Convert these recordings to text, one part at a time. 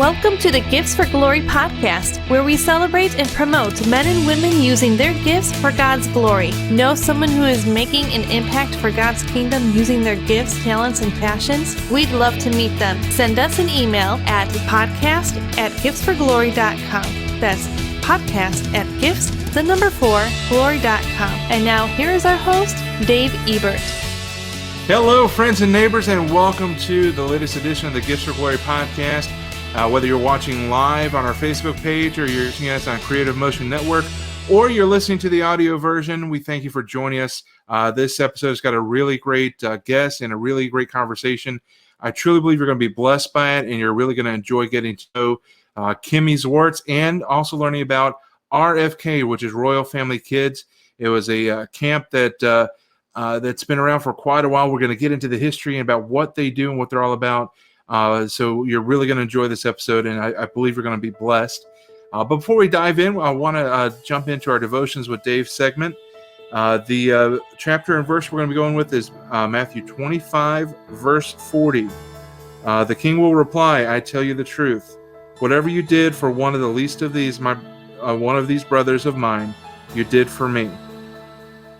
Welcome to the Gifts for Glory podcast, where we celebrate and promote men and women using their gifts for God's glory. Know someone who is making an impact for God's kingdom using their gifts, talents, and passions? We'd love to meet them. Send us an email at podcast@giftsforglory.com. That's podcast@gifts4glory.com. And now here is our host, Dave Ebert. Hello, friends and neighbors, and welcome to the latest edition of the Gifts for Glory podcast. Whether you're watching live on our Facebook page or you're seeing us on Creative Motion Network or you're listening to the audio version, we thank you for joining us. This episode's got a really great guest and a really great conversation. I truly believe you're going to be blessed by it, and you're really going to enjoy getting to know Kimmy Zwartz and also learning about RFK, which is Royal Family Kids. It was a camp that that's been around for quite a while. We're going to get into the history and about what they do and what they're all about. So you're really going to enjoy this episode, and I believe you're going to be blessed. But before we dive in, I want to jump into our Devotions with Dave segment. The chapter and verse we're going to be going with is Matthew 25, verse 40. The king will reply, "I tell you the truth. Whatever you did for one of the least of these, one of these brothers of mine, you did for me."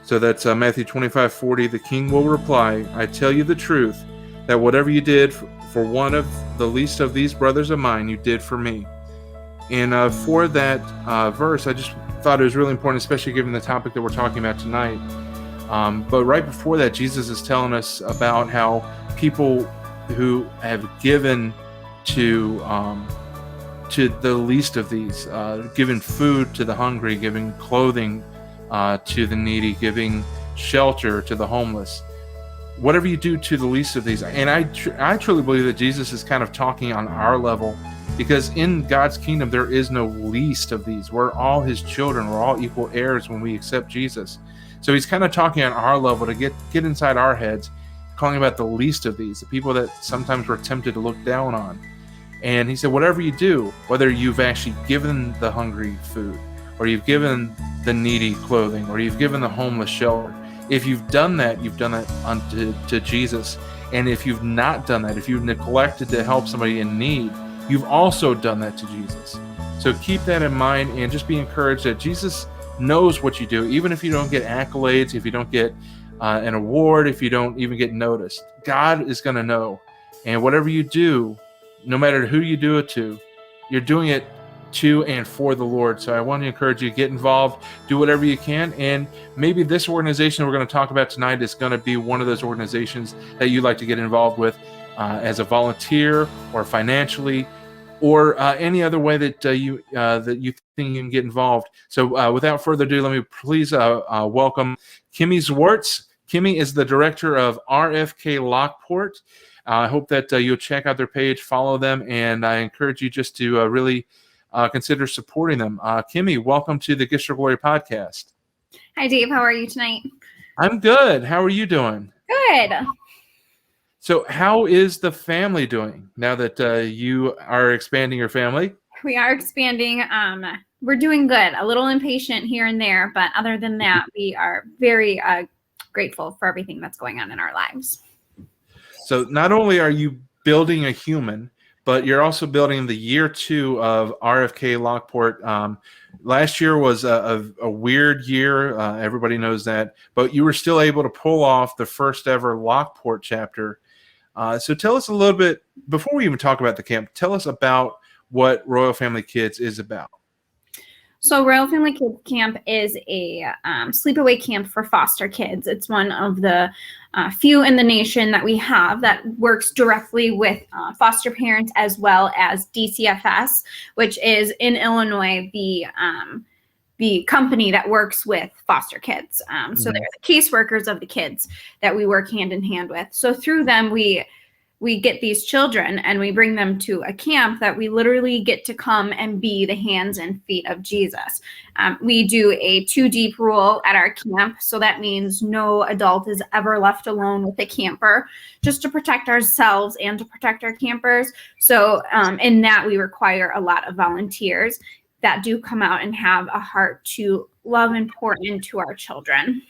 So that's Matthew 25, 40. The king will reply, "I tell you the truth, that whatever you did for one of the least of these brothers of mine, you did for me." And for that verse, I just thought it was really important, especially given the topic that we're talking about tonight. But right before that, Jesus is telling us about how people who have given to the least of these, giving food to the hungry, giving clothing to the needy, giving shelter to the homeless. Whatever you do to the least of these, and I truly believe that Jesus is kind of talking on our level, because in God's kingdom there is no least of these. We're all His children. We're all equal heirs when we accept Jesus. So He's kind of talking on our level to get inside our heads, calling about the least of these, the people that sometimes we're tempted to look down on. And He said, whatever you do, whether you've actually given the hungry food, or you've given the needy clothing, or you've given the homeless shelter, if you've done that, you've done it unto Jesus. And if you've not done that, if you've neglected to help somebody in need, you've also done that to Jesus. So keep that in mind and just be encouraged that Jesus knows what you do, even if you don't get accolades, if you don't get an award, if you don't even get noticed. God is going to know. And whatever you do, no matter who you do it to, you're doing it to and for the Lord. So I want to encourage you to get involved, do whatever you can, and maybe this organization we're going to talk about tonight is going to be one of those organizations that you'd like to get involved with as a volunteer or financially, or any other way that you think you can get involved. So without further ado, let me please welcome Kimmy Zwartz. Kimmy is the director of RFK Lockport. I hope that you'll check out their page, follow them, and I encourage you just to really consider supporting them. Kimmy, welcome to the Gifts for Glory podcast. Hi, Dave. How are you tonight? I'm good. How are you doing? Good. So how is the family doing now that you are expanding your family? We are expanding. We're doing good. A little impatient here and there, but other than that, we are very grateful for everything that's going on in our lives. So not only are you building a human, but you're also building the year 2 of RFK Lockport. Last year was a weird year. Everybody knows that. But you were still able to pull off the first ever Lockport chapter. So tell us a little bit, before we even talk about the camp, tell us about what Royal Family Kids is about. So Royal Family Kids Camp is a sleepaway camp for foster kids. It's one of the few in the nation that we have that works directly with foster parents as well as DCFS, which is in Illinois, the company that works with foster kids. So they're the caseworkers of the kids that we work hand in hand with. So through them, we get these children and we bring them to a camp that we literally get to come and be the hands and feet of Jesus. We do a 2 deep rule at our camp. So that means no adult is ever left alone with a camper, just to protect ourselves and to protect our campers. So in that, we require a lot of volunteers that do come out and have a heart to love and pour into our children.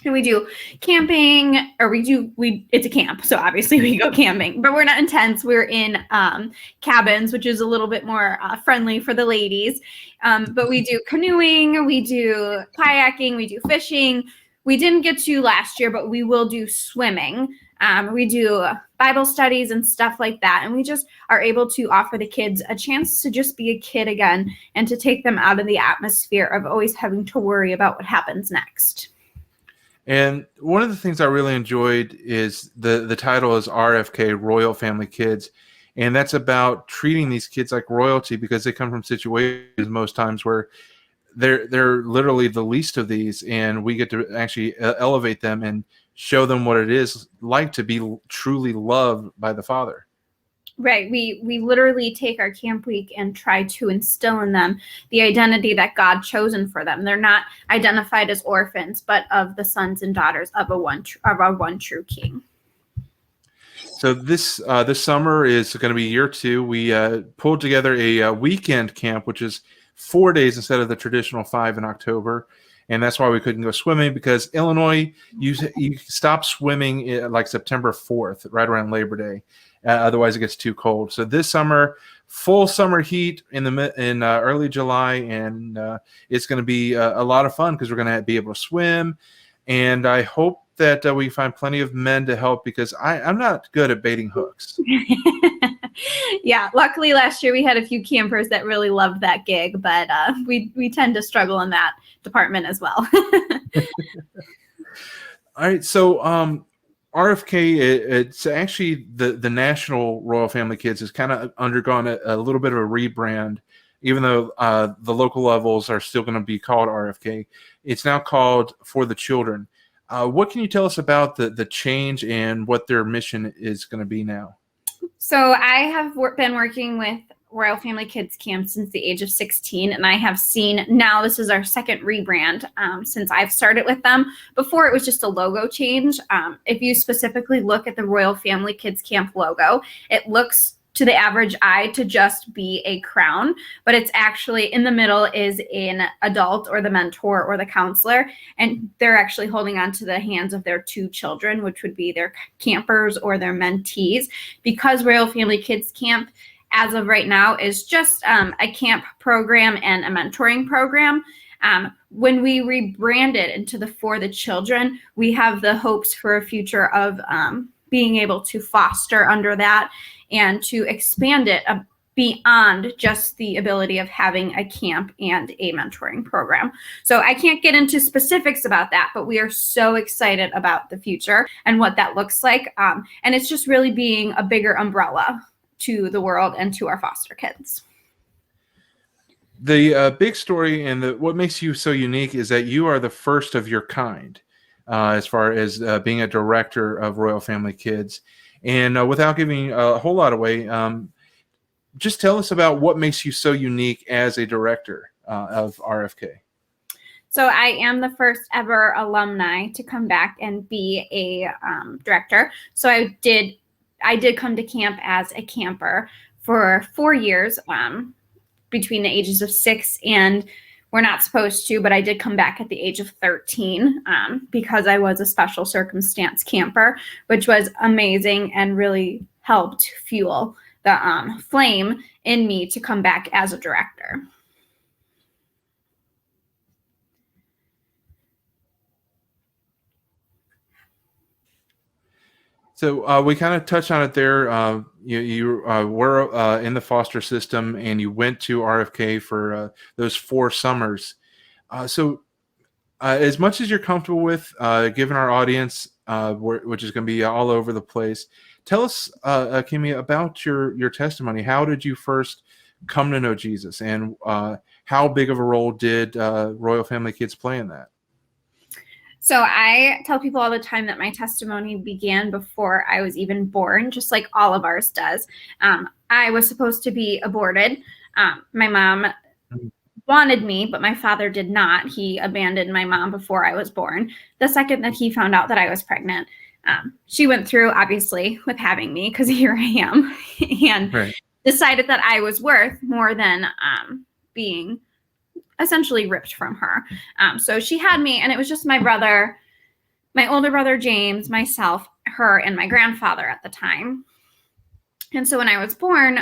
And we do camping, or it's a camp. So obviously we go camping, but we're not in tents. We're in cabins, which is a little bit more friendly for the ladies. But we do canoeing, we do kayaking, we do fishing. We didn't get to last year, but we will do swimming. We do Bible studies and stuff like that. And we just are able to offer the kids a chance to just be a kid again and to take them out of the atmosphere of always having to worry about what happens next. And one of the things I really enjoyed is the title is RFK, Royal Family Kids. And that's about treating these kids like royalty, because they come from situations most times where they're literally the least of these, and we get to actually elevate them and show them what it is like to be truly loved by the Father. Right. We literally take our camp week and try to instill in them the identity that God chosen for them. They're not identified as orphans, but of the sons and daughters of our one true King. So this summer is going to be year 2. We pulled together a weekend camp, which is 4 days instead of the traditional 5 in October. And that's why we couldn't go swimming, because Illinois, you stop swimming like September 4th, right around Labor Day. Otherwise, it gets too cold. So this summer, full summer heat in early July, and it's going to be a lot of fun because we're going to be able to swim. And I hope that we find plenty of men to help, because I'm not good at baiting hooks. Yeah, luckily last year we had a few campers that really loved that gig, but we tend to struggle in that department as well. All right, so RFK, it's actually the National Royal Family Kids has kind of undergone a little bit of a rebrand, even though the local levels are still going to be called RFK. It's now called For the Children. What can you tell us about the change and what their mission is going to be now? So I have been working with Royal Family Kids Camp since the age of 16, and I have seen, now this is our second rebrand since I've started with them. Before, it was just a logo change. If you specifically look at the Royal Family Kids Camp logo, it looks to the average eye to just be a crown, but it's actually in the middle is an adult or the mentor or the counselor, and they're actually holding on to the hands of their 2 children, which would be their campers or their mentees, because Royal Family Kids Camp, as of right now, is just a camp program and a mentoring program. When we rebrand it into the For the Children, we have the hopes for a future of being able to foster under that and to expand it beyond just the ability of having a camp and a mentoring program. So I can't get into specifics about that, but we are so excited about the future and what that looks like. And it's just really being a bigger umbrella to the world and to our foster kids. The big story and what makes you so unique is that you are the first of your kind as far as being a director of Royal Family Kids. And without giving a whole lot away, just tell us about what makes you so unique as a director of RFK. So I am the first ever alumni to come back and be a director. So I did come to camp as a camper for 4 years, between the ages of 6 and we're not supposed to, but I did come back at the age of 13 because I was a special circumstance camper, which was amazing and really helped fuel the flame in me to come back as a director. So we kind of touched on it there. You were in the foster system, and you went to RFK for those 4 summers. So as much as you're comfortable with, giving our audience, which is going to be all over the place, tell us, Kimmy, about your testimony. How did you first come to know Jesus, and how big of a role did Royal Family Kids play in that? So I tell people all the time that my testimony began before I was even born, just like all of ours does. I was supposed to be aborted. My mom wanted me, but my father did not. He abandoned my mom before I was born. The second that he found out that I was pregnant, she went through, obviously, with having me, because here I am, and decided that I was worth more than being essentially ripped from her. So she had me, and it was just my brother my older brother, James, myself, her, and my grandfather at the time. And so when I was born,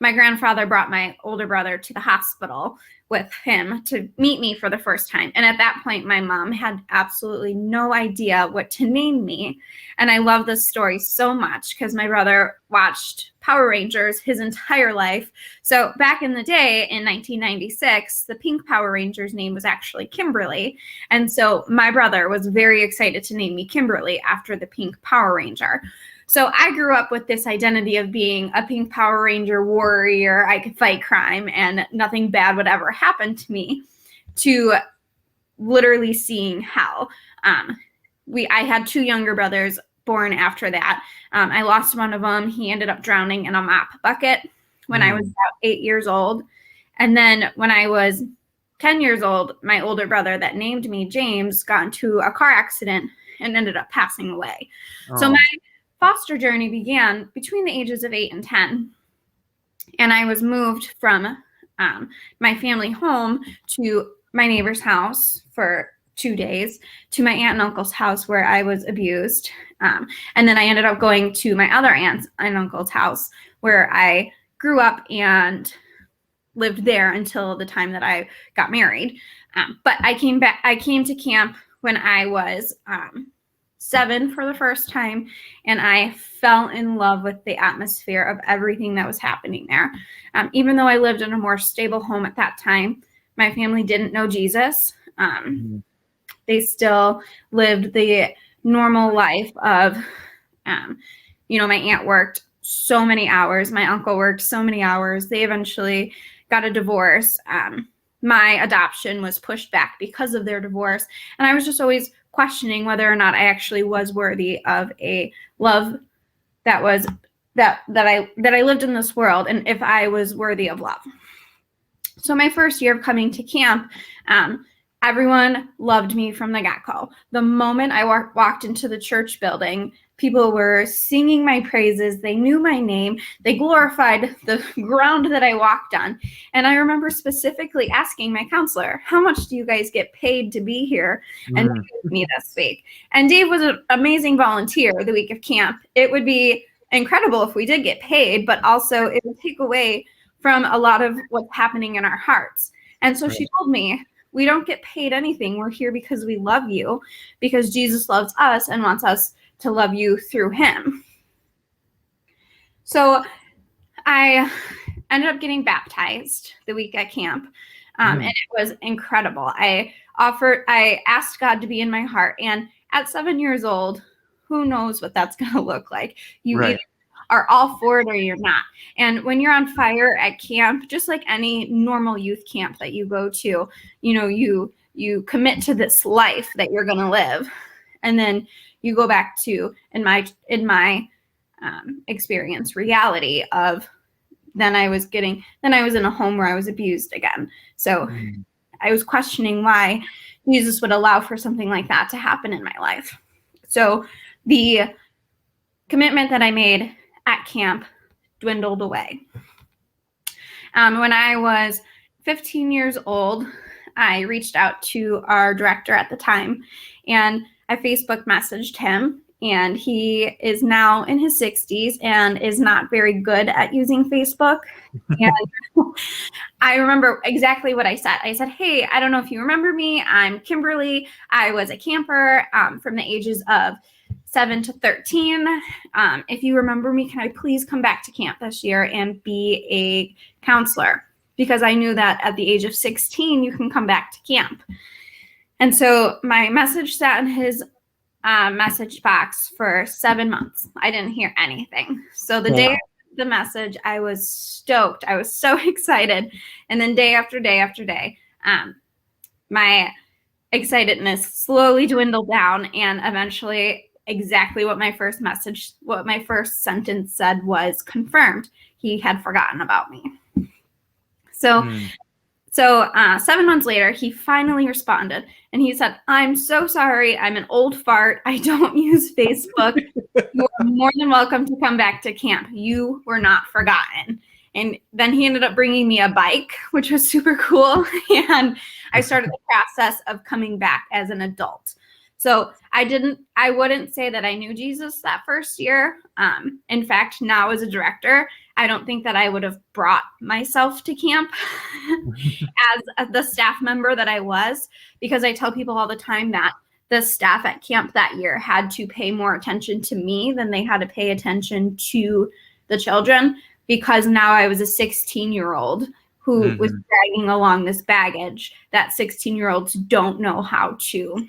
my grandfather brought my older brother to the hospital with him to meet me for the first time. And at that point, my mom had absolutely no idea what to name me. And I love this story so much because my brother watched Power Rangers his entire life. So back in the day, in 1996, the pink Power Rangers name was actually Kimberly. And so my brother was very excited to name me Kimberly after the pink Power Ranger. So I grew up with this identity of being a pink Power Ranger warrior. I could fight crime and nothing bad would ever happen to me, to literally seeing hell. I had 2 younger brothers born after that. I lost one of them. He ended up drowning in a mop bucket when I was about 8 years old. And then when I was 10 years old, my older brother that named me James got into a car accident and ended up passing away. Oh. So my foster journey began between the ages of 8 and 10. And I was moved from my family home to my neighbor's house for 2 days, to my aunt and uncle's house where I was abused. And then I ended up going to my other aunt and uncle's house where I grew up and lived there until the time that I got married. But I came to camp when I was 7 for the first time, and I fell in love with the atmosphere of everything that was happening there. Even though I lived in a more stable home at that time, my family didn't know Jesus. They still lived the normal life of, my aunt worked so many hours. My uncle worked so many hours. They eventually got a divorce. My adoption was pushed back because of their divorce. And I was just always questioning whether or not I actually was worthy of a love that I lived in this world, and if I was worthy of love. So my first year of coming to camp, everyone loved me from the get-go. The moment I walked into the church building, people were singing my praises. They knew my name. They glorified the ground that I walked on. And I remember specifically asking my counselor, how much do you guys get paid to be here and be with me this week? And Dave was an amazing volunteer the week of camp. It would be incredible if we did get paid, but also it would take away from a lot of what's happening in our hearts. And so she told me, we don't get paid anything. We're here because we love you, because Jesus loves us and wants us to love you through him. So I ended up getting baptized the week at camp, and it was incredible. I asked God to be in my heart, and at 7 years old, who knows what that's going to look like? You either are all for it or you're not. And when you're on fire at camp, just like any normal youth camp that you go to, you commit to this life that you're going to live, and then you go back to, in my experience, reality of then I was in a home where I was abused again. So I was questioning why Jesus would allow for something like that to happen in my life. So the commitment that I made at camp dwindled away. When I was 15 years old, I reached out to our director at the time, and I Facebook messaged him, and he is now in his 60s and is not very good at using Facebook. And I remember exactly what I said. I said, hey, I don't know if you remember me. I'm Kimberly. I was a camper from the ages of 7 to 13. If you remember me, can I please come back to camp this year and be a counselor? Because I knew that at the age of 16, you can come back to camp. And so my message sat in his message box for 7 months. I didn't hear anything. So the day of the message, I was stoked. I was so excited. And then day after day after day, my excitedness slowly dwindled down, and eventually exactly what my first sentence said was confirmed. He had forgotten about me. So 7 months later, he finally responded, and he said, I'm so sorry. I'm an old fart. I don't use Facebook. You are more than welcome to come back to camp. You were not forgotten. And then he ended up bringing me a bike, which was super cool. And I started the process of coming back as an adult. So I wouldn't say that I knew Jesus that first year. In fact, now as a director, I don't think that I would have brought myself to camp as the staff member that I was, because I tell people all the time that the staff at camp that year had to pay more attention to me than they had to pay attention to the children, because now I was a 16-year-old who was dragging along this baggage that 16-year-olds don't know how to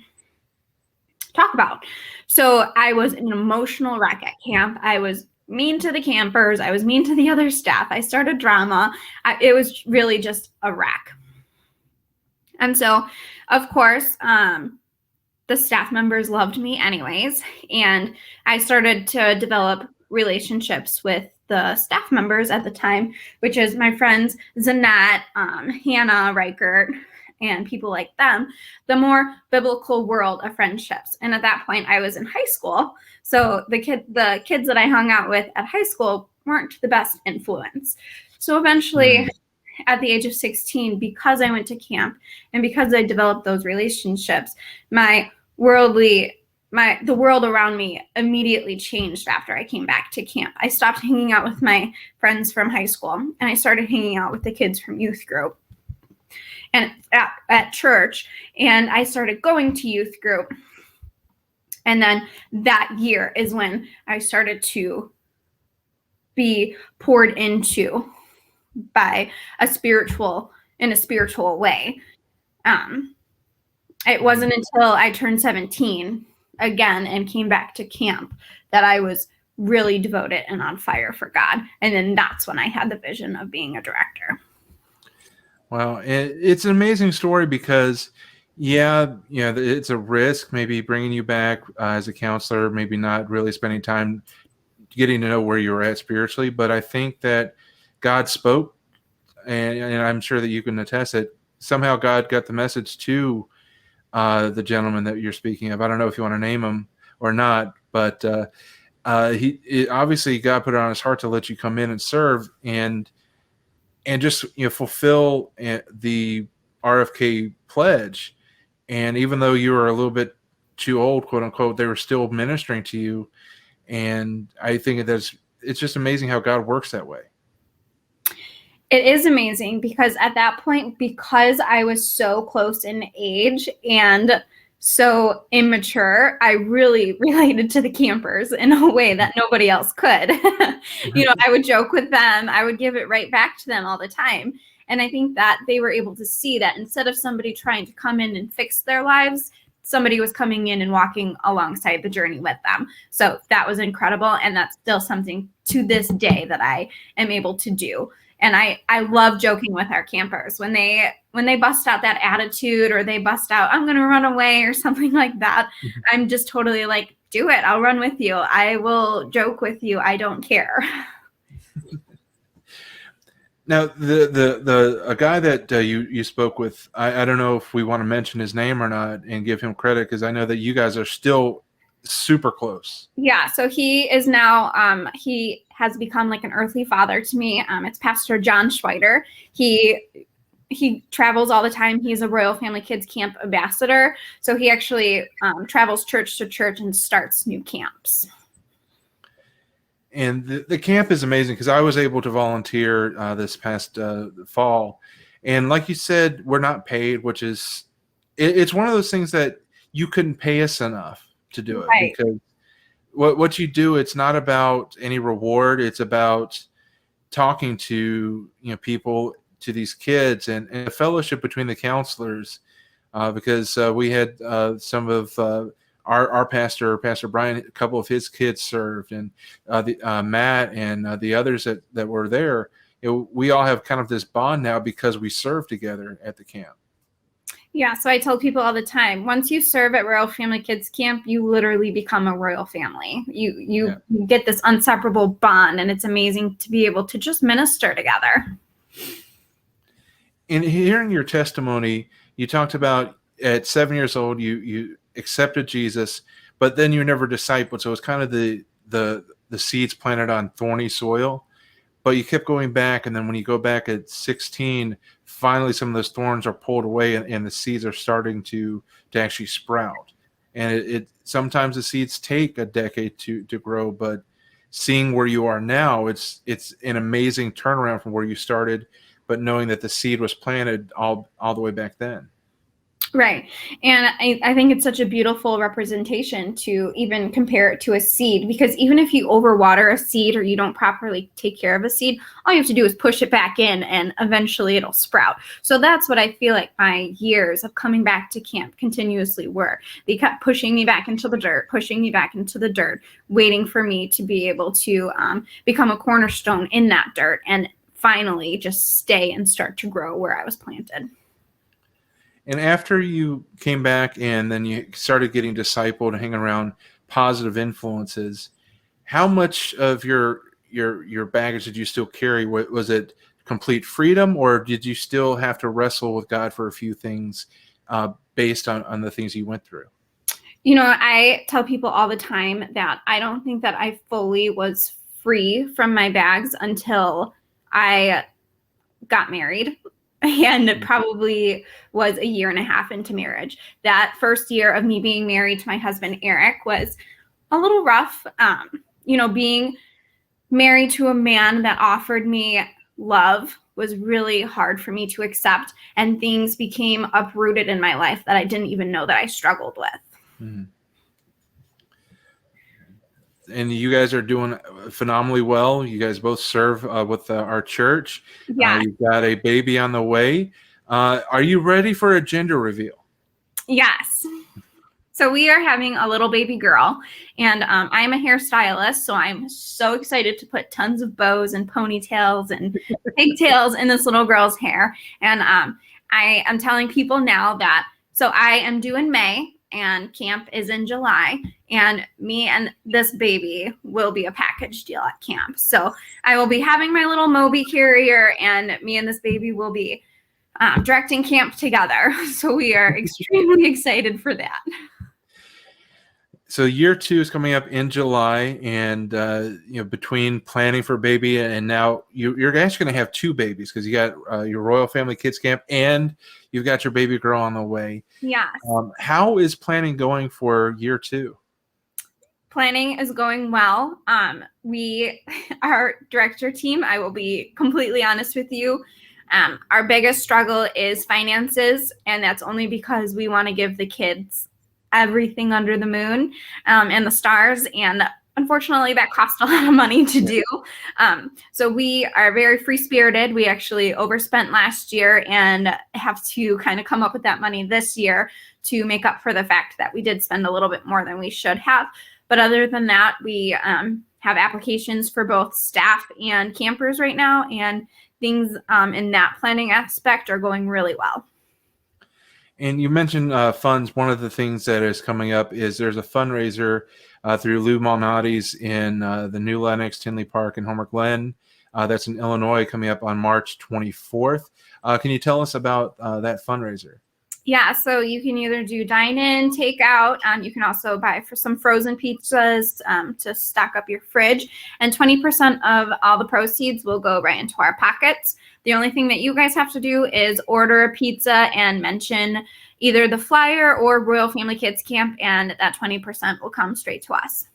talk about. So I was an emotional wreck at camp. I was mean to the campers. I was mean to the other staff. I started drama. It was really just a wreck. And so, of course, the staff members loved me anyways. And I started to develop relationships with the staff members at the time, which is my friends Zanette, Hannah Reichert, and people like them, the more biblical world of friendships. And at that point, I was in high school. So the kids that I hung out with at high school weren't the best influence. So eventually, at the age of 16, because I went to camp and because I developed those relationships, the world around me immediately changed after I came back to camp. I stopped hanging out with my friends from high school, and I started hanging out with the kids from youth group and at church, and I started going to youth group. And then that year is when I started to be poured into by in a spiritual way. It wasn't until I turned 17 again and came back to camp that I was really devoted and on fire for God. And then that's when I had the vision of being a director. Wow. It's an amazing story because, it's a risk, maybe bringing you back as a counselor, maybe not really spending time getting to know where you were at spiritually. But I think that God spoke, and I'm sure that you can attest that somehow God got the message to the gentleman that you're speaking of. I don't know if you want to name him or not, but obviously God put it on his heart to let you come in and serve and just fulfill the RFK pledge. And even though you were a little bit too old, quote unquote, they were still ministering to you. And I think it's just amazing how God works that way. It is amazing because at that point, because I was so close in age and so immature, I really related to the campers in a way that nobody else could. I would joke with them. I would give it right back to them all the time. And I think that they were able to see that instead of somebody trying to come in and fix their lives, somebody was coming in and walking alongside the journey with them. So that was incredible. And that's still something to this day that I am able to do. And I love joking with our campers when they bust out that attitude or they bust out, I'm going to run away or something like that. I'm just totally like, do it. I'll run with you. I will joke with you. I don't care. Now, a guy that you spoke with, I don't know if we want to mention his name or not and give him credit, because I know that you guys are still super close. Yeah, so he is now, he has become like an earthly father to me. It's Pastor John Schweider. He travels all the time. He's a Royal Family Kids Camp ambassador. So he actually travels church to church and starts new camps. And the camp is amazing because I was able to volunteer this past fall. And like you said, we're not paid, which is, it's one of those things that you couldn't pay us enough to do it. Right. Because what you do, it's not about any reward. It's about talking to people, to these kids, and a fellowship between the counselors. Because we had some of our Pastor Brian, a couple of his kids served, and Matt and the others that were there. We all have kind of this bond now because we serve together at the camp. Yeah, so I tell people all the time, once you serve at Royal Family Kids Camp, you literally become a royal family. You get this inseparable bond, and it's amazing to be able to just minister together. In hearing your testimony, you talked about at 7 years old, you accepted Jesus, but then you never discipled. So it was kind of the seeds planted on thorny soil, but you kept going back. And then when you go back at 16, finally some of those thorns are pulled away and the seeds are starting to actually sprout. and it sometimes the seeds take a decade to grow, but seeing where you are now, it's an amazing turnaround from where you started, but knowing that the seed was planted all the way back then. Right. And I think it's such a beautiful representation to even compare it to a seed, because even if you overwater a seed or you don't properly take care of a seed, all you have to do is push it back in and eventually it'll sprout. So that's what I feel like my years of coming back to camp continuously were. They kept pushing me back into the dirt, waiting for me to be able to become a cornerstone in that dirt and finally just stay and start to grow where I was planted. And after you came back and then you started getting discipled and hanging around positive influences, how much of your baggage did you still carry? Was it complete freedom, or did you still have to wrestle with God for a few things based on the things you went through? You know, I tell people all the time that I don't think that I fully was free from my bags until I got married. And it probably was a year and a half into marriage. That first year of me being married to my husband, Eric, was a little rough. Being married to a man that offered me love was really hard for me to accept. And things became uprooted in my life that I didn't even know that I struggled with. Mm-hmm. And you guys are doing phenomenally well. You guys both serve with our church. Yeah. You've got a baby on the way. Are you ready for a gender reveal? Yes. So we are having a little baby girl, and I'm a hairstylist, so I'm so excited to put tons of bows and ponytails and pigtails in this little girl's hair. And I am telling people now that, so I am due in May, and camp is in July, and me and this baby will be a package deal at camp. So I will be having my little Moby carrier, and me and this baby will be directing camp together. So we are extremely excited for that. So year 2 is coming up in July, and between planning for baby and now you're actually going to have 2 babies, because you got your Royal Family Kids Camp and you've got your baby girl on the way. Yes. How is planning going for year 2? Planning is going well. Our director team, I will be completely honest with you, our biggest struggle is finances, and that's only because we want to give the kids everything under the moon and the stars, and unfortunately that costs a lot of money to do. So we are very free-spirited. We actually overspent last year and have to kind of come up with that money this year to make up for the fact that we did spend a little bit more than we should have. But other than that, we have applications for both staff and campers right now, and things in that planning aspect are going really well. And you mentioned funds. One of the things that is coming up is there's a fundraiser through Lou Malnati's in the New Lenox, Tinley Park, and Homer Glen. That's in Illinois, coming up on March 24th. Can you tell us about that fundraiser? Yeah, so you can either do dine-in, take-out. You can also buy for some frozen pizzas to stock up your fridge. And 20% of all the proceeds will go right into our pockets. The only thing that you guys have to do is order a pizza and mention either the flyer or Royal Family Kids Camp, and that 20% will come straight to us.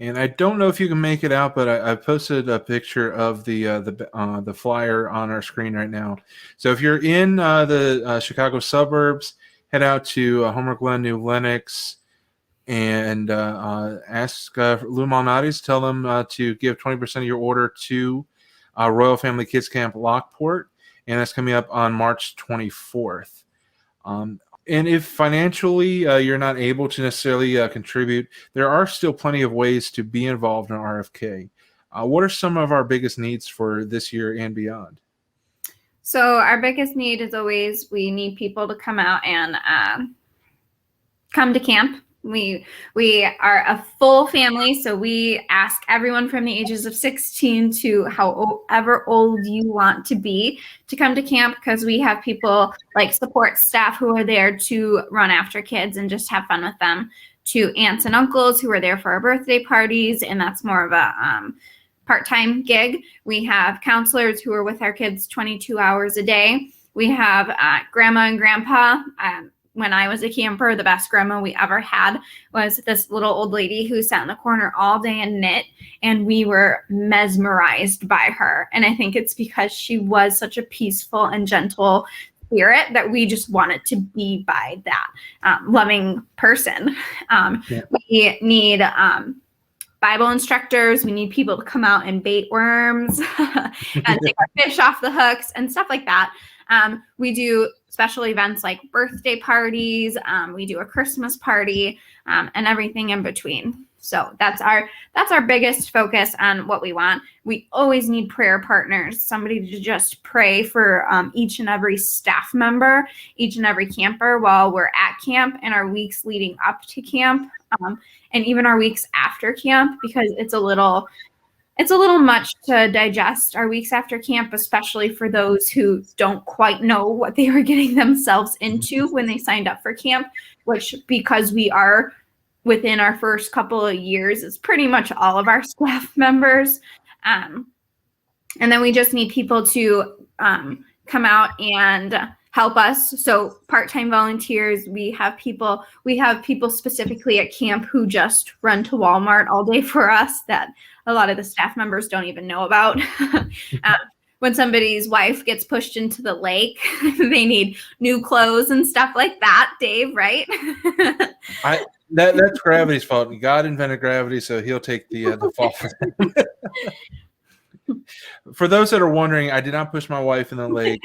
And I don't know if you can make it out, but I posted a picture of the flyer on our screen right now. So if you're in the Chicago suburbs, head out to Homer Glen, New Lenox, and ask Lou Malnati's. Tell them to give 20% of your order to Royal Family Kids Camp Lockport, and that's coming up on March 24th. And if financially you're not able to necessarily contribute, there are still plenty of ways to be involved in RFK. What are some of our biggest needs for this year and beyond? So our biggest need is always we need people to come out and come to camp. We are a full family, so we ask everyone from the ages of 16 to however old you want to be to come to camp, because we have people like support staff who are there to run after kids and just have fun with them, to aunts and uncles who are there for our birthday parties, and that's more of a part-time gig. We have counselors who are with our kids 22 hours a day. We have grandma and grandpa. when I was a camper, the best grandma we ever had was this little old lady who sat in the corner all day and knit, and we were mesmerized by her. And I think it's because she was such a peaceful and gentle spirit that we just wanted to be by that loving person. We need Bible instructors. We need people to come out and bait worms and take our fish off the hooks and stuff like that. We do special events like birthday parties. We do a Christmas party and everything in between. So that's our biggest focus on what we want. We always need prayer partners, somebody to just pray for each and every staff member, each and every camper while we're at camp and our weeks leading up to camp, and even our weeks after camp, because it's a little much to digest our weeks after camp, especially for those who don't quite know what they were getting themselves into when they signed up for camp, which, because we are within our first couple of years, is pretty much all of our staff members. And then we just need people to come out and help us. So part-time volunteers, we have people specifically at camp who just run to Walmart all day for us that a lot of the staff members don't even know about. When somebody's wife gets pushed into the lake, they need new clothes and stuff like that, Dave, right? That's gravity's fault. God invented gravity, so he'll take the fall for that. For those that are wondering, I did not push my wife in the lake.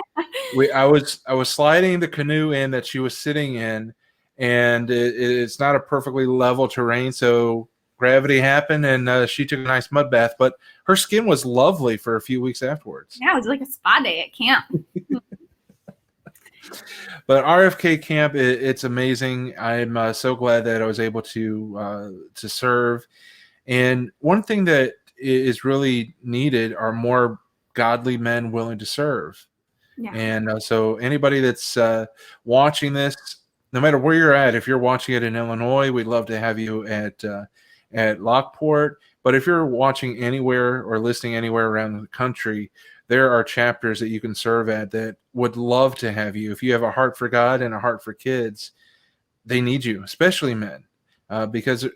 I was sliding the canoe in that she was sitting in, and it's not a perfectly level terrain, so gravity happened, and she took a nice mud bath. But her skin was lovely for a few weeks afterwards. Yeah, it was like a spa day at camp. But RFK Camp, it's amazing. I'm so glad that I was able to serve. And one thing that is really needed are more godly men willing to serve. Yeah. And so anybody that's watching this, no matter where you're at, if you're watching it in Illinois, we'd love to have you at Lockport. But if you're watching anywhere or listening anywhere around the country, there are chapters that you can serve at that would love to have you. If you have a heart for God and a heart for kids, they need you, especially men, because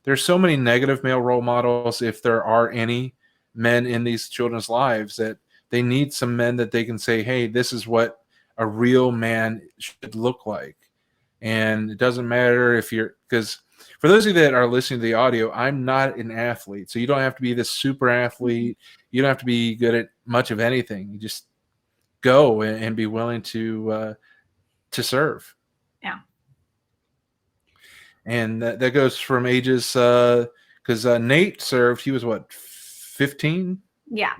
there's so many negative male role models, if there are any men in these children's lives, that they need some men that they can say, hey, this is what a real man should look like. And it doesn't matter if because for those of you that are listening to the audio, I'm not an athlete. So you don't have to be this super athlete. You don't have to be good at much of anything. You just go and be willing to serve. Yeah. And that goes from ages, because Nate served, he was what, 15? Yeah.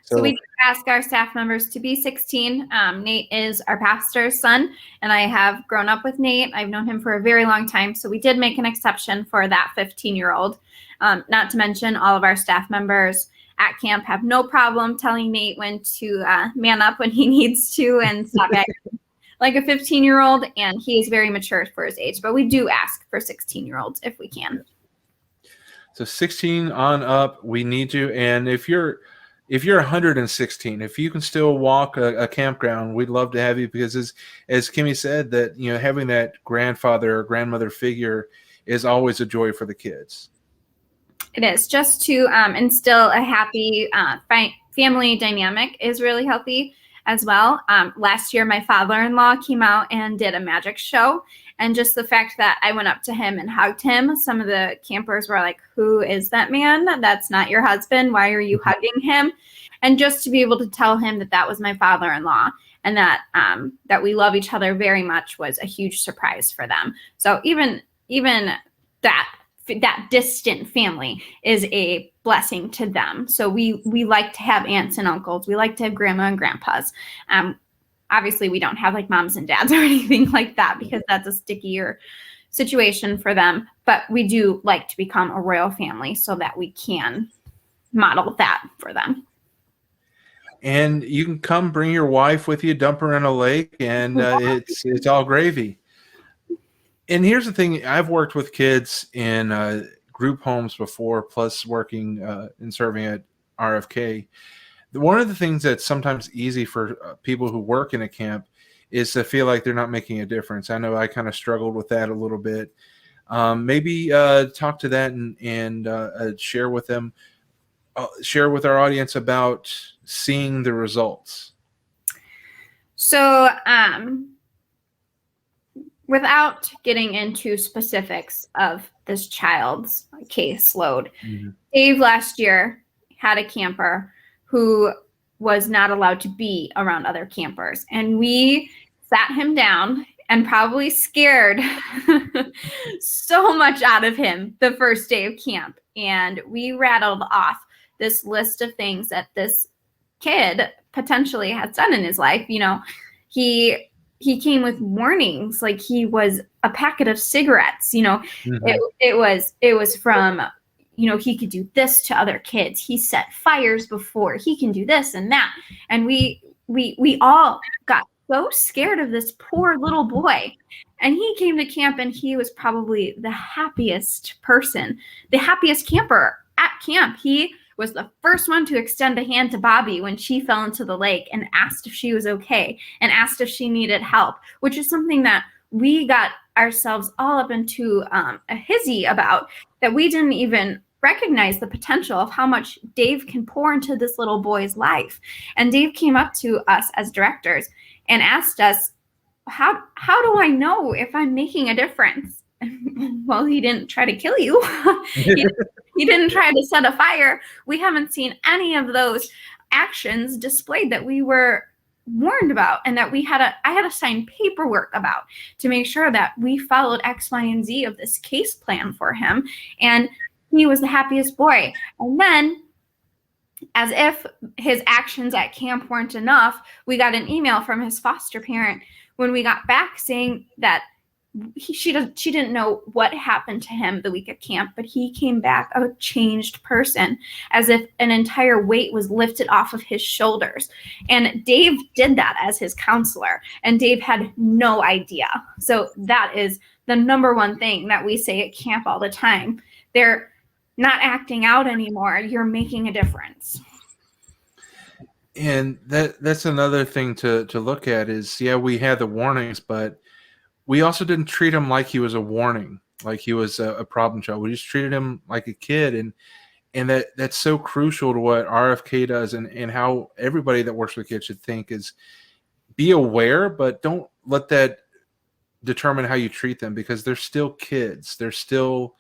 So we ask our staff members to be 16. Nate is our pastor's son, and I have grown up with Nate. I've known him for a very long time. So we did make an exception for that 15-year-old. Not to mention all of our staff members at camp have no problem telling Nate when to man up when he needs to and stop acting like a 15-year-old, and he is very mature for his age. But we do ask for 16-year-olds if we can. So 16 on up, we need you. And if you're 116, if you can still walk a campground, we'd love to have you, because as Kimmy said, that having that grandfather or grandmother figure is always a joy for the kids. It is, just to instill a happy family dynamic is really healthy as well. Last year, my father-in-law came out and did a magic show. And just the fact that I went up to him and hugged him, some of the campers were like, who is that man? That's not your husband. Why are you hugging him? And just to be able to tell him that that was my father-in-law and that we love each other very much was a huge surprise for them. So even that distant family is a blessing to them. So we like to have aunts and uncles. We like to have grandma and grandpas. Obviously, we don't have like moms and dads or anything like that, because that's a stickier situation for them. But we do like to become a royal family so that we can model that for them. And you can come bring your wife with you, dump her in a lake, and it's all gravy. And here's the thing. I've worked with kids in group homes before, plus working and serving at RFK. One of the things that's sometimes easy for people who work in a camp is to feel like they're not making a difference. I know I kind of struggled with that a little bit. Maybe talk to that and share with them, share with our audience about seeing the results. So, without getting into specifics of this child's caseload, Dave last year had a camper who was not allowed to be around other campers. And we sat him down and probably scared so much out of him the first day of camp. And we rattled off this list of things that this kid potentially had done in his life. You know, he came with warnings, like he was a packet of cigarettes. You know, it was from, you know, he could do this to other kids. He set fires before. He can do this and that. And we all got so scared of this poor little boy. And he came to camp and he was probably the happiest person, the happiest camper at camp. He was the first one to extend a hand to Bobby when she fell into the lake and asked if she was okay and asked if she needed help, which is something that we got ourselves all up into a hizzy about, that we didn't even recognize the potential of how much Dave can pour into this little boy's life. And Dave came up to us as directors and asked us, how do I know if I'm making a difference? Well, he didn't try to kill you. He didn't try to set a fire. We haven't seen any of those actions displayed that we were warned about and that I had to sign paperwork about to make sure that we followed X, Y, and Z of this case plan for him. And he was the happiest boy. And then, as if his actions at camp weren't enough, we got an email from his foster parent when we got back saying that she didn't know what happened to him the week of camp, but he came back a changed person, as if an entire weight was lifted off of his shoulders. And Dave did that as his counselor, and Dave had no idea. So that is the number one thing that we say at camp all the time. They're not acting out anymore. You're making a difference. And that's another thing to look at is, yeah, we had the warnings, but we also didn't treat him like he was a warning, like he was a problem child. We just treated him like a kid. And that's so crucial to what RFK does and how everybody that works with kids should think is be aware, but don't let that determine how you treat them, because they're still kids. They're still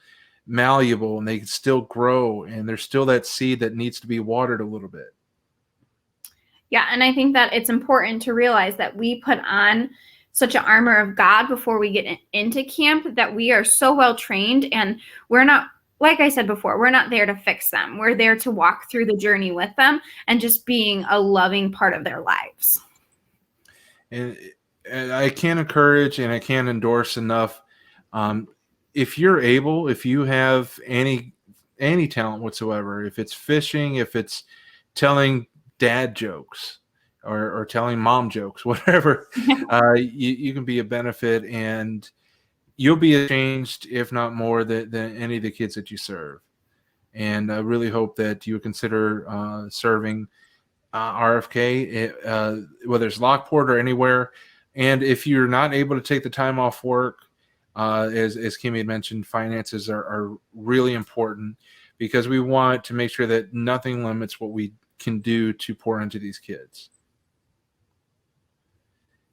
malleable and they can still grow, and there's still that seed that needs to be watered a little bit. Yeah, and I think that it's important to realize that we put on such an armor of God before we get into camp, that we are so well trained, and we're not, like I said before, we're not there to fix them. We're there to walk through the journey with them and just being a loving part of their lives. And I can't encourage and I can't endorse enough. If you're able, if you have any talent whatsoever, if it's fishing, if it's telling dad jokes or telling mom jokes, whatever, you can be a benefit, and you'll be changed, if not more, than any of the kids that you serve. And I really hope that you consider serving RFK, whether it's Lockport or anywhere. And if you're not able to take the time off work, as Kimmy had mentioned, finances are really important, because we want to make sure that nothing limits what we can do to pour into these kids.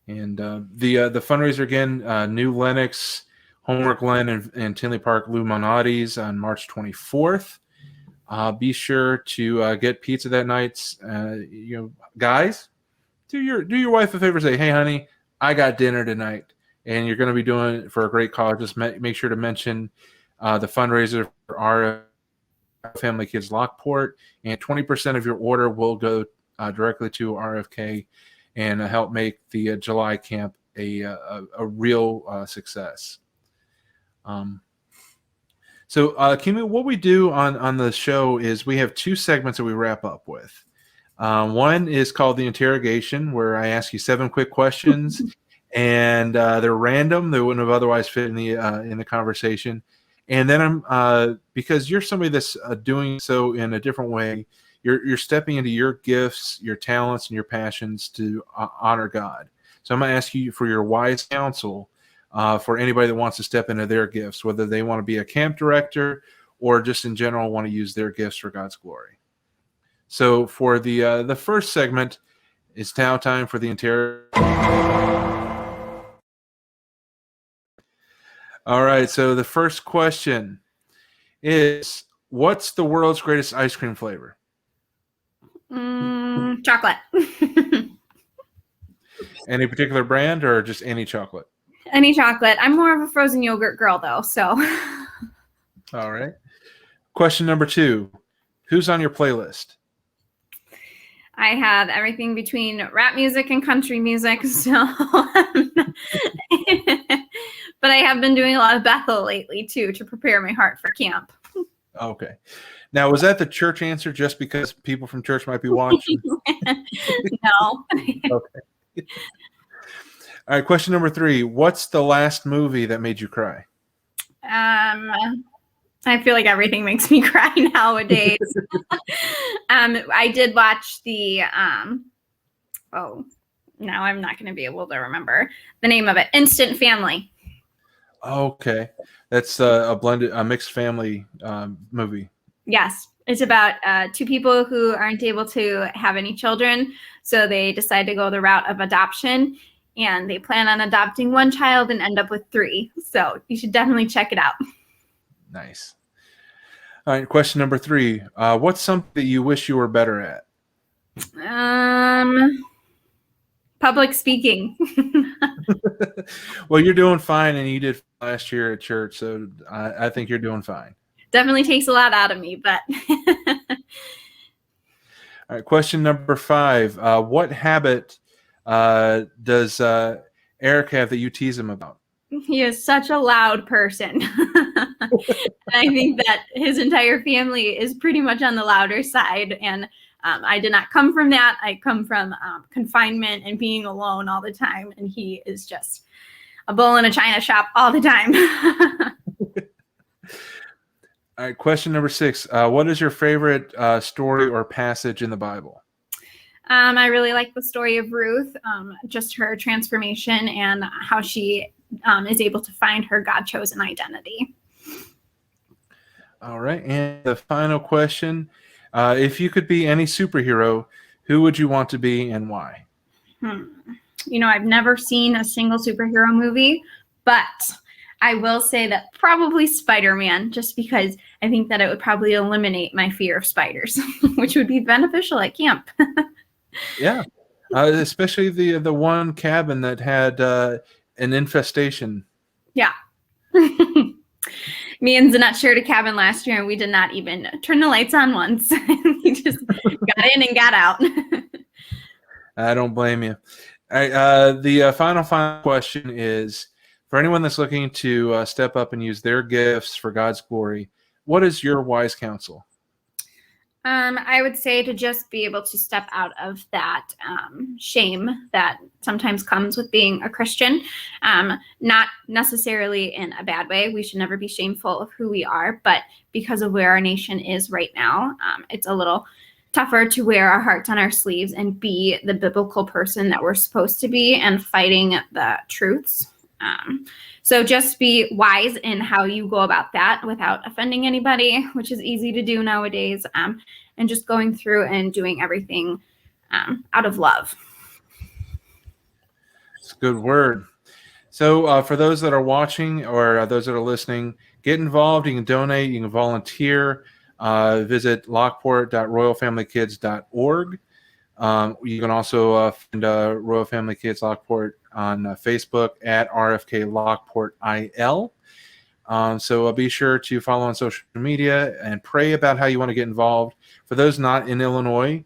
And the fundraiser again, New Lenox, Homework Glen, and Tinley Park Illuminati's on March 24th. Be sure to get pizza that night. Guys, do your wife a favor. Say, hey, honey, I got dinner tonight, and you're going to be doing it for a great cause. Just make sure to mention the fundraiser for our Family Kids Lockport, and 20% of your order will go directly to RFK and help make the July camp a real success. So, Kimmy, what we do on the show is we have two segments that we wrap up with. One is called the interrogation, where I ask you 7 quick questions, and they're random. They wouldn't have otherwise fit in the conversation. And then because you're somebody that's doing so in a different way, you're stepping into your gifts, your talents, and your passions to honor God. So I'm going to ask you for your wise counsel for anybody that wants to step into their gifts, whether they want to be a camp director or just in general want to use their gifts for God's glory. So for the first segment, it's now time for the interrogation. All right, so the first question is, what's the world's greatest ice cream flavor? Chocolate. Any particular brand or just any chocolate? Any chocolate. I'm more of a frozen yogurt girl, though, so. All right. Question number 2. Who's on your playlist? I have everything between rap music and country music, so. But I have been doing a lot of Bethel lately, too, to prepare my heart for camp. Okay. Now, was that the church answer just because people from church might be watching? No. Okay. All right, question number 3. What's the last movie that made you cry? I feel like everything makes me cry nowadays. I did watch the now I'm not going to be able to remember the name of it. Instant Family. Okay. That's a mixed family movie. Yes. It's about 2 people who aren't able to have any children, so they decide to go the route of adoption, and they plan on adopting 1 child and end up with 3. So you should definitely check it out. Nice. All right, question number 3. What's something that you wish you were better at? Public speaking. Well, you're doing fine, and you did last year at church, so I think you're doing fine. Definitely takes a lot out of me, but. All right, question number 5. What habit does Eric have that you tease him about? He is such a loud person. I think that his entire family is pretty much on the louder side. And I did not come from that. I come from confinement and being alone all the time. And he is just a bull in a china shop all the time. All right, question number 6. What is your favorite story or passage in the Bible? I really like the story of Ruth, just her transformation and how she is able to find her God-chosen identity. All right, and the final question. If you could be any superhero, who would you want to be and why? You know, I've never seen a single superhero movie, but I will say that probably Spider-Man, just because I think that it would probably eliminate my fear of spiders, which would be beneficial at camp. Yeah, especially the one cabin that had an infestation. Yeah. Me and Zanette shared a cabin last year, and we did not even turn the lights on once. We just got in and got out. I don't blame you. All right, the final question is, for anyone that's looking to step up and use their gifts for God's glory, what is your wise counsel? I would say to just be able to step out of that shame that sometimes comes with being a Christian, not necessarily in a bad way. We should never be shameful of who we are, but because of where our nation is right now, it's a little tougher to wear our hearts on our sleeves and be the biblical person that we're supposed to be and fighting the truths. So just be wise in how you go about that without offending anybody, which is easy to do nowadays, and just going through and doing everything out of love. It's a good word. So for those that are watching or those that are listening, get involved. You can donate. You can volunteer. Visit lockport.royalfamilykids.org. You can also find Royal Family Kids Lockport on Facebook at RFK Lockport IL. So be sure to follow on social media and pray about how you want to get involved. For those not in Illinois,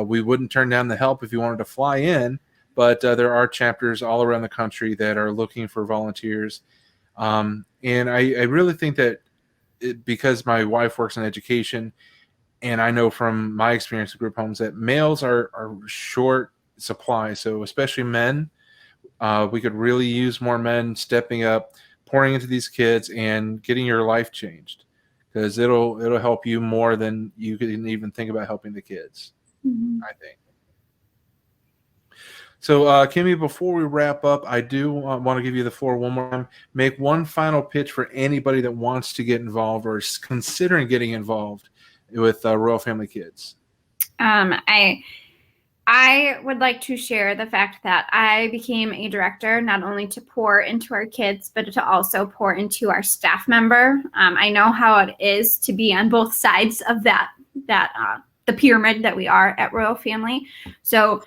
we wouldn't turn down the help if you wanted to fly in, but there are chapters all around the country that are looking for volunteers. And I really think that because my wife works in education, and I know from my experience with group homes that males are short supply. So especially men, we could really use more men stepping up, pouring into these kids and getting your life changed, because it'll help you more than you can even think about helping the kids. I think. So, Kimmy, before we wrap up, I do want to give you the floor one more time. Make one final pitch for anybody that wants to get involved or is considering getting involved with Royal Family Kids. I would like to share the fact that I became a director not only to pour into our kids, but to also pour into our staff member. I know how it is to be on both sides of the pyramid that we are at Royal Family. So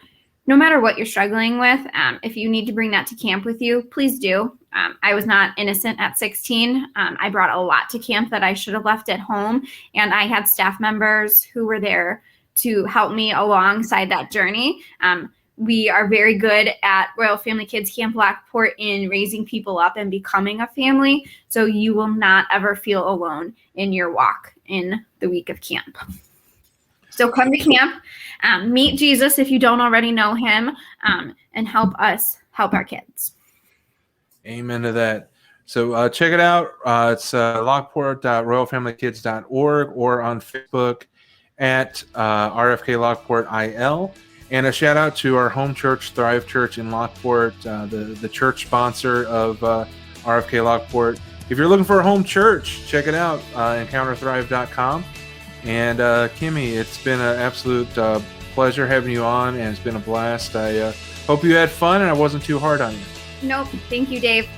no matter what you're struggling with, if you need to bring that to camp with you, please do. I was not innocent at 16. I brought a lot to camp that I should have left at home, and I had staff members who were there to help me alongside that journey. We are very good at Royal Family Kids Camp Lockport in raising people up and becoming a family, so you will not ever feel alone in your walk in the week of camp. So come to camp, meet Jesus if you don't already know him, and help us help our kids. Amen to that. So check it out. It's lockport.royalfamilykids.org or on Facebook at RFK Lockport IL. And a shout out to our home church, Thrive Church in Lockport, the church sponsor of RFK Lockport. If you're looking for a home church, check it out, encounterthrive.com. And Kimmy, it's been an absolute pleasure having you on, and it's been a blast. I hope you had fun and I wasn't too hard on you. Nope. Thank you, Dave.